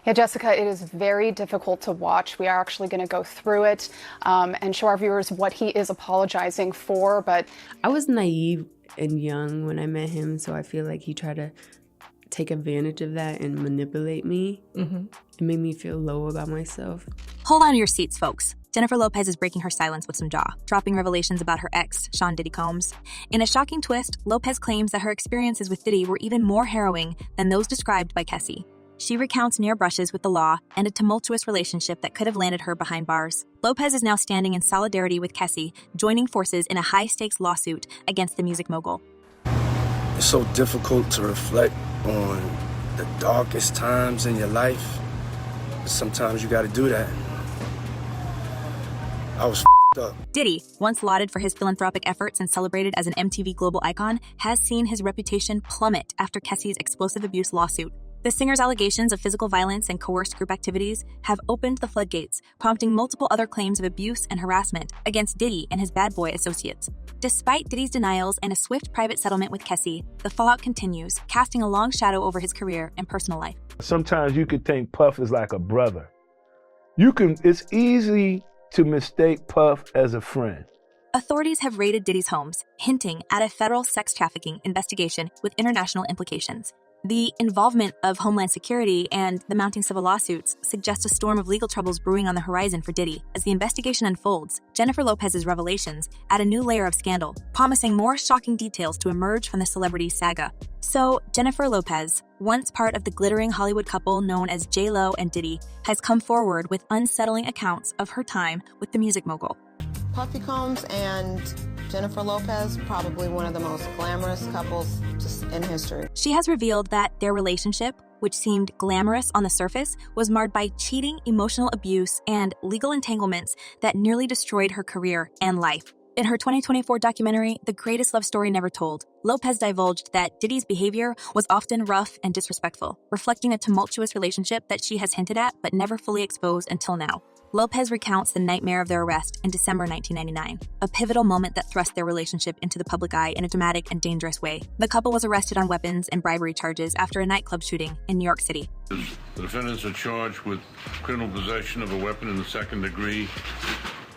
Yeah, Jessica, it is very difficult to watch. We are actually going to go through it and show our viewers what he is apologizing for. But I was naive and young when I met him, so I feel like he tried to take advantage of that and manipulate me. It made me feel low about myself. Hold on to your seats, folks. Jennifer Lopez is breaking her silence with some jaw, dropping revelations about her ex, Sean Diddy Combs. In a shocking twist, Lopez claims that her experiences with Diddy were even more harrowing than those described by Cassie. She recounts near brushes with the law and a tumultuous relationship that could have landed her behind bars. Lopez is now standing in solidarity with Cassie, joining forces in a high-stakes lawsuit against the music mogul. It's so difficult to reflect on the darkest times in your life. But sometimes you gotta do that. I was up. Diddy, once lauded for his philanthropic efforts and celebrated as an MTV global icon, has seen his reputation plummet after Cassie's explosive abuse lawsuit. The singer's allegations of physical violence and coerced group activities have opened the floodgates, prompting multiple other claims of abuse and harassment against Diddy and his bad boy associates. Despite Diddy's denials and a swift private settlement with Cassie, the fallout continues, casting a long shadow over his career and personal life. Sometimes you could think Puff is like a brother. It's easy to mistake Puff as a friend. Authorities have raided Diddy's homes, hinting at a federal sex trafficking investigation with international implications. The involvement of Homeland Security and the mounting civil lawsuits suggest a storm of legal troubles brewing on the horizon for Diddy. As the investigation unfolds, Jennifer Lopez's revelations add a new layer of scandal, promising more shocking details to emerge from the celebrity saga. So, Jennifer Lopez, once part of the glittering Hollywood couple known as J-Lo and Diddy, has come forward with unsettling accounts of her time with the music mogul. Puffy Combs and Jennifer Lopez, probably one of the most glamorous couples just in history. She has revealed that their relationship, which seemed glamorous on the surface, was marred by cheating, emotional abuse, and legal entanglements that nearly destroyed her career and life. In her 2024 documentary, The Greatest Love Story Never Told, Lopez divulged that Diddy's behavior was often rough and disrespectful, reflecting a tumultuous relationship that she has hinted at but never fully exposed until now. Lopez recounts the nightmare of their arrest in December 1999, a pivotal moment that thrust their relationship into the public eye in a dramatic and dangerous way. The couple was arrested on weapons and bribery charges after a nightclub shooting in New York City. The defendants are charged with criminal possession of a weapon in the second degree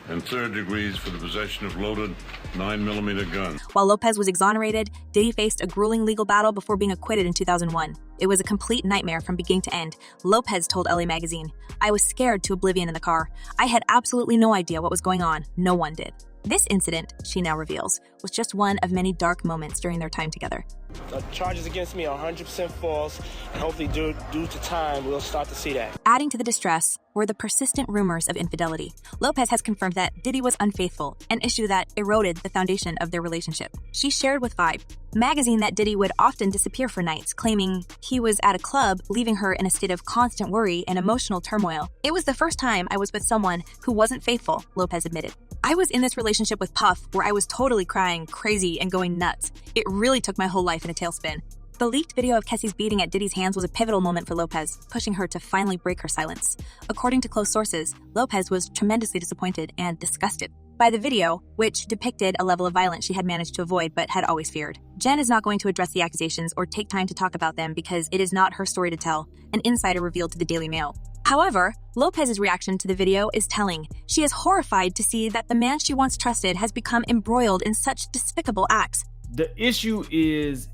and third degrees for the possession of loaded 9mm guns. While Lopez was exonerated, Diddy faced a grueling legal battle before being acquitted in 2001. It was a complete nightmare from beginning to end. Lopez told LA Magazine, "I was scared to oblivion in the car. I had absolutely no idea what was going on. No one did." This incident, she now reveals, was just one of many dark moments during their time together. The charges against me are 100% false, and hopefully due to time, we'll start to see that. Adding to the distress were the persistent rumors of infidelity. Lopez has confirmed that Diddy was unfaithful, an issue that eroded the foundation of their relationship. She shared with Vibe magazine that Diddy would often disappear for nights, claiming he was at a club, leaving her in a state of constant worry and emotional turmoil. "It was the first time I was with someone who wasn't faithful," Lopez admitted. "I was in this relationship with Puff where I was totally crying, crazy, and going nuts. It really took my whole life in a tailspin." The leaked video of Cassie's beating at Diddy's hands was a pivotal moment for Lopez, pushing her to finally break her silence. According to close sources, Lopez was tremendously disappointed and disgusted by the video, which depicted a level of violence she had managed to avoid but had always feared. Jen is not going to address the accusations or take time to talk about them because it is not her story to tell, an insider revealed to the Daily Mail. However, Lopez's reaction to the video is telling. She is horrified to see that the man she once trusted has become embroiled in such despicable acts. The issue is,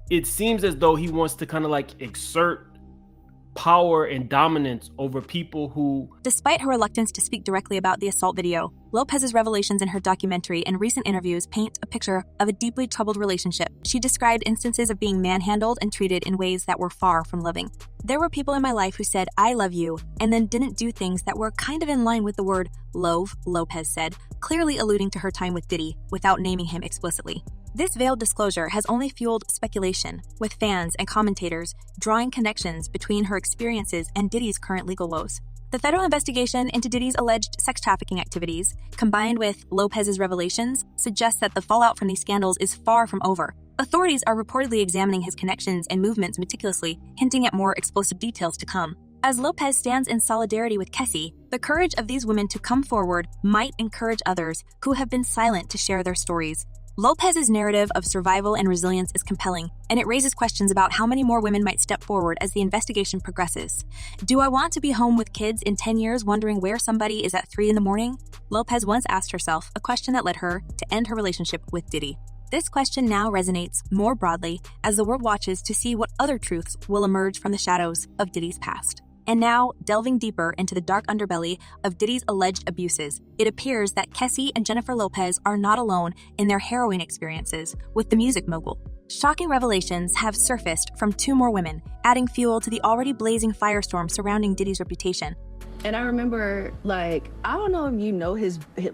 it seems as though he wants to kind of like exert power and dominance over people who... Despite her reluctance to speak directly about the assault video, Lopez's revelations in her documentary and recent interviews paint a picture of a deeply troubled relationship. She described instances of being manhandled and treated in ways that were far from loving. "There were people in my life who said, 'I love you,' and then didn't do things that were kind of in line with the word love," Lopez said, clearly alluding to her time with Diddy without naming him explicitly. This veiled disclosure has only fueled speculation, with fans and commentators drawing connections between her experiences and Diddy's current legal woes. The federal investigation into Diddy's alleged sex trafficking activities, combined with Lopez's revelations, suggests that the fallout from these scandals is far from over. Authorities are reportedly examining his connections and movements meticulously, hinting at more explosive details to come. As Lopez stands in solidarity with Cassie, the courage of these women to come forward might encourage others who have been silent to share their stories. Lopez's narrative of survival and resilience is compelling, and it raises questions about how many more women might step forward as the investigation progresses. Do I want to be home with kids in 10 years wondering where somebody is at 3 in the morning? Lopez once asked herself a question that led her to end her relationship with Diddy. This question now resonates more broadly as the world watches to see what other truths will emerge from the shadows of Diddy's past. And now, delving deeper into the dark underbelly of Diddy's alleged abuses, it appears that Cassie and Jennifer Lopez are not alone in their harrowing experiences with the music mogul. Shocking revelations have surfaced from 2 more women, adding fuel to the already blazing firestorm surrounding Diddy's reputation. And I remember, I don't know if you know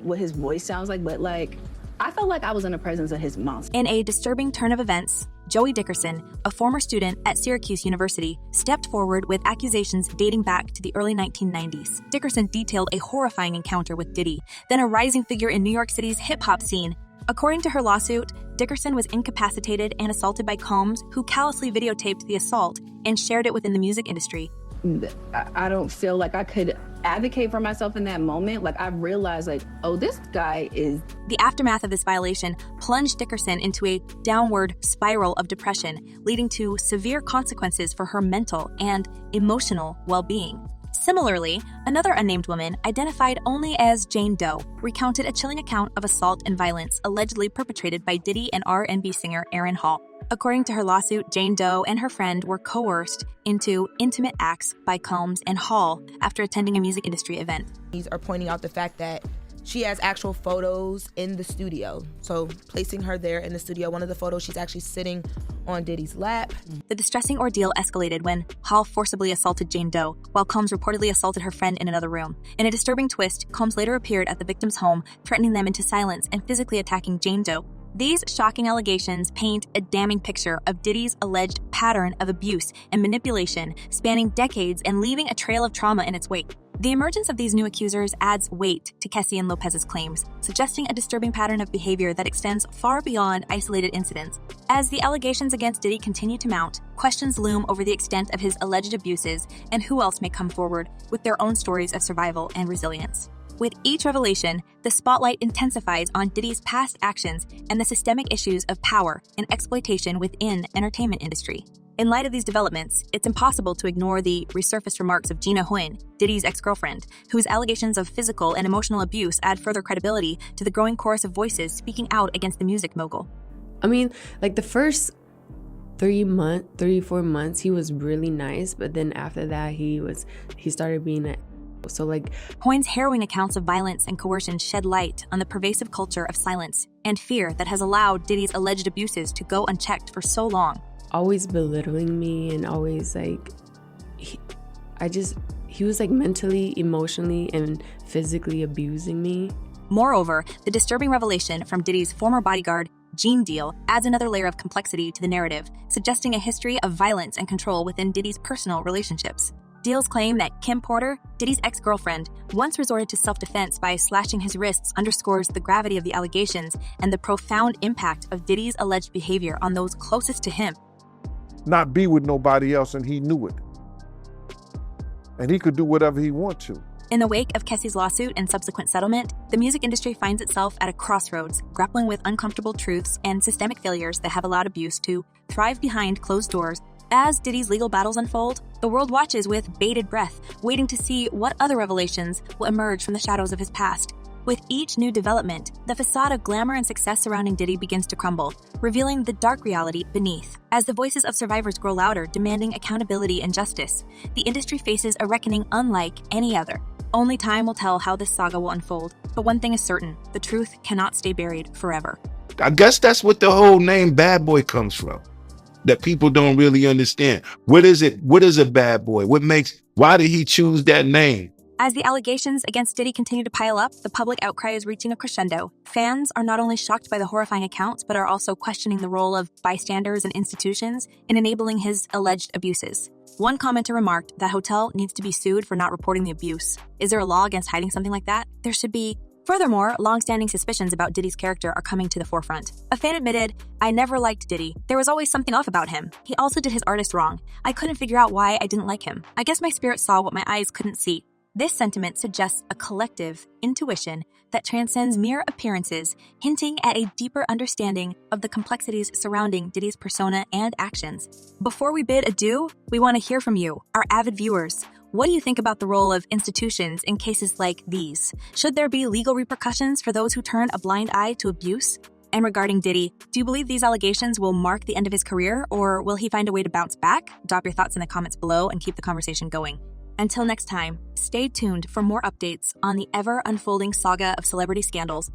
what his voice sounds like, but I felt like I was in the presence of his monster. In a disturbing turn of events, Joey Dickerson, a former student at Syracuse University, stepped forward with accusations dating back to the early 1990s. Dickerson detailed a horrifying encounter with Diddy, then a rising figure in New York City's hip-hop scene. According to her lawsuit, Dickerson was incapacitated and assaulted by Combs, who callously videotaped the assault and shared it within the music industry. I don't feel like I could advocate for myself in that moment. I realized, oh, this guy is... The aftermath of this violation plunged Dickerson into a downward spiral of depression, leading to severe consequences for her mental and emotional well-being. Similarly, another unnamed woman, identified only as Jane Doe, recounted a chilling account of assault and violence allegedly perpetrated by Diddy and R&B singer Aaron Hall. According to her lawsuit, Jane Doe and her friend were coerced into intimate acts by Combs and Hall after attending a music industry event. These are pointing out the fact that she has actual photos in the studio. So placing her there in the studio, one of the photos, she's actually sitting on Diddy's lap. The distressing ordeal escalated when Hall forcibly assaulted Jane Doe, while Combs reportedly assaulted her friend in another room. In a disturbing twist, Combs later appeared at the victim's home, threatening them into silence and physically attacking Jane Doe. These shocking allegations paint a damning picture of Diddy's alleged pattern of abuse and manipulation spanning decades and leaving a trail of trauma in its wake. The emergence of these new accusers adds weight to Cassie and Lopez's claims, suggesting a disturbing pattern of behavior that extends far beyond isolated incidents. As the allegations against Diddy continue to mount, questions loom over the extent of his alleged abuses and who else may come forward with their own stories of survival and resilience. With each revelation, the spotlight intensifies on Diddy's past actions and the systemic issues of power and exploitation within the entertainment industry. In light of these developments, it's impossible to ignore the resurfaced remarks of Gina Huynh, Diddy's ex-girlfriend, whose allegations of physical and emotional abuse add further credibility to the growing chorus of voices speaking out against the music mogul. I mean, the first 34 months, he was really nice, but then after that, he started being Hoyn's harrowing accounts of violence and coercion shed light on the pervasive culture of silence and fear that has allowed Diddy's alleged abuses to go unchecked for so long. Always belittling me and always he was mentally, emotionally, and physically abusing me. Moreover, the disturbing revelation from Diddy's former bodyguard, Gene Deal, adds another layer of complexity to the narrative, suggesting a history of violence and control within Diddy's personal relationships. Deal's claim that Kim Porter, Diddy's ex-girlfriend, once resorted to self-defense by slashing his wrists underscores the gravity of the allegations and the profound impact of Diddy's alleged behavior on those closest to him. Not be with nobody else, and he knew it. And he could do whatever he wanted to. In the wake of Cassie's lawsuit and subsequent settlement, the music industry finds itself at a crossroads, grappling with uncomfortable truths and systemic failures that have allowed abuse to thrive behind closed doors. As Diddy's legal battles unfold, the world watches with bated breath, waiting to see what other revelations will emerge from the shadows of his past. With each new development, the facade of glamour and success surrounding Diddy begins to crumble, revealing the dark reality beneath. As the voices of survivors grow louder, demanding accountability and justice, the industry faces a reckoning unlike any other. Only time will tell how this saga will unfold, but one thing is certain: the truth cannot stay buried forever. I guess that's what the whole name bad boy comes from, that people don't really understand. What is it? What is a bad boy? Why did he choose that name? As the allegations against Diddy continue to pile up, the public outcry is reaching a crescendo. Fans are not only shocked by the horrifying accounts, but are also questioning the role of bystanders and institutions in enabling his alleged abuses. One commenter remarked that hotel needs to be sued for not reporting the abuse. Is there a law against hiding something like that? There should be. Furthermore, long-standing suspicions about Diddy's character are coming to the forefront. A fan admitted, "I never liked Diddy. There was always something off about him. He also did his artist wrong. I couldn't figure out why I didn't like him. I guess my spirit saw what my eyes couldn't see." This sentiment suggests a collective intuition that transcends mere appearances, hinting at a deeper understanding of the complexities surrounding Diddy's persona and actions. Before we bid adieu, we want to hear from you, our avid viewers. What do you think about the role of institutions in cases like these? Should there be legal repercussions for those who turn a blind eye to abuse? And regarding Diddy, do you believe these allegations will mark the end of his career, or will he find a way to bounce back? Drop your thoughts in the comments below and keep the conversation going. Until next time, stay tuned for more updates on the ever-unfolding saga of celebrity scandals.